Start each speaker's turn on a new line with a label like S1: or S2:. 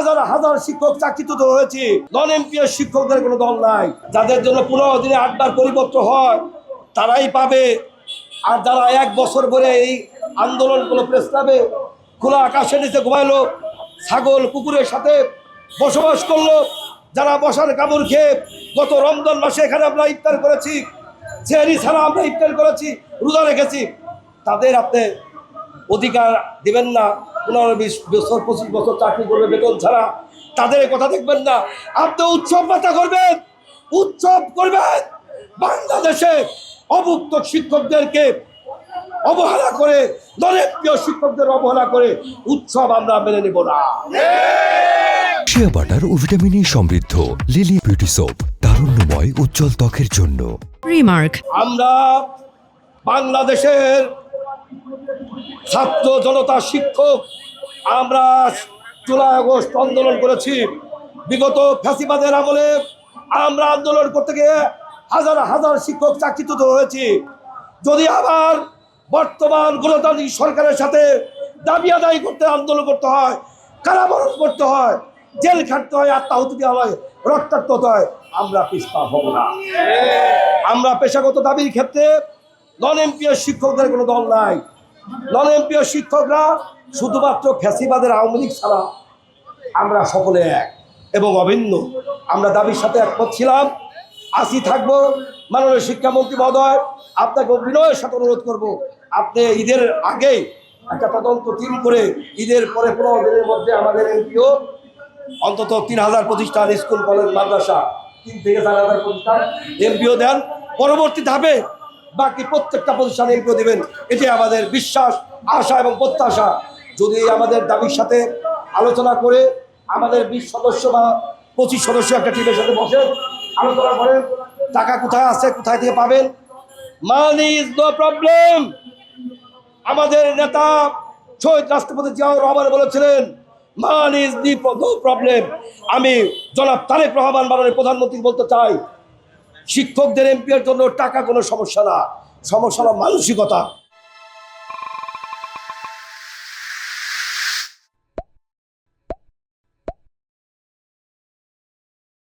S1: হাজার হাজার শিক্ষক চাকরিচ্যুত হয়েছে। নন এমপিও শিক্ষকদের কোনো দল নাই। যাদের জন্য 15 দিনে 8 বার পরিবর্তন হয় তারাই পাবে। আর যারা 1 বছর ধরে এই আন্দোলন কোনো প্রেস ক্লাবে খোলা আকাশের নিচে ঘুমাইলো, ছাগল কুকুরের সাথে বসবাস করলো, যারা বসার কাপড় খেয়ে গত রমজান মাসে এখানে আমরা ইফতার করেছি, সেহরি ছাড়া আমরা ইফতার করেছি, রোজা রেখেছি, তাদের আপনি অধিকার দিবেন না? 15-20 বছর 25 বছর চাকরি করবে বেতন ছাড়া, তাদের কথা দেখবেন না? আপনি উৎসব পাতা করবেন, উৎসব করবেন। বাংলাদেশে অভুক্ত শিক্ষকদেরকে অবহেলা করে, নরেন্দ্রীয় শিক্ষকদের অবহেলা করে উৎসব আমরা মেনে নেব না।
S2: শিয়া বাটার ও ভিটামিন ই সমৃদ্ধ লিলি বিউটি সোপ, তারুণ্যময় উজ্জ্বল ত্বকের জন্য।
S3: রিমার্ক।
S1: আমরা বাংলাদেশের ছাত্র জনতা শিক্ষক আমরা জুলাই আগস্ট আন্দোলন করেছি। বিগত ফ্যাসিবাদের আমলে আমরা আন্দোলন করতে গিয়ে হাজার হাজার শিক্ষক চাকরিচ্যুত হয়েছি। যদি আবার বর্তমান গণতান্ত্রিক সরকারের সাথে দাবি আদায় করতে আন্দোলন করতে হয়, কারাবরণ করতে হয়, জেল খাটতে হয়, আত্মাহুতি দেওয়া হয়, রক্তাক্ত হতে হয়, আমরা পিছপা হব না। আমরা পেশাগত দাবির ক্ষেত্রে নন এমপিও শিক্ষকদের কোনো দল নাই। নন এমপিও শিক্ষকরা শুধুমাত্র ফ্যাসিবাদের আওয়ামী লীগ ছাড়া আমরা সকলে এক এবং অভিন্ন। আমরা দাবির সাথে একমত ছিলাম, আসি থাকবো। মাননীয় শিক্ষামন্ত্রী মহোদয়, আপনাকে বিনয়ের সাথে অনুরোধ করব, আপনি ঈদের আগে একটা তদন্ত টিম করে ঈদের পরে 15 দিনের মধ্যে আমাদের এমপিও অন্তত 3000 প্রতিষ্ঠান, স্কুল কলেজ মাদ্রাসা 3 থেকে 4000 প্রতিষ্ঠান এমপিও দেন। পরবর্তী ধাপে বাকি প্রত্যেকটা প্রতিষ্ঠান এমপিও দেবেন। এটি আমাদের বিশ্বাস, আশা এবং প্রত্যাশা। যদি আমাদের দাবির সাথে আলোচনা করে আমাদের 20 সদস্য বা 25 সদস্য একটা টিমের সাথে বসে আলোচনা করেন, টাকা কোথায় আছে, কোথায় থেকে পাবেন, মানি ইজ নো প্রবলেম। আমাদের নেতা শহীদ রাষ্ট্রপতি জিয়াউর রহমান বলেছিলেন, মানি ইজ নো প্রবলেম। আমি জনাব তারেক রহমান মাননীয় প্রধানমন্ত্রী বলতে চাই, শিক্ষকদের এমপির জন্য টাকা কোনো সমস্যা না, সমস্যা হলো মানসিকতা।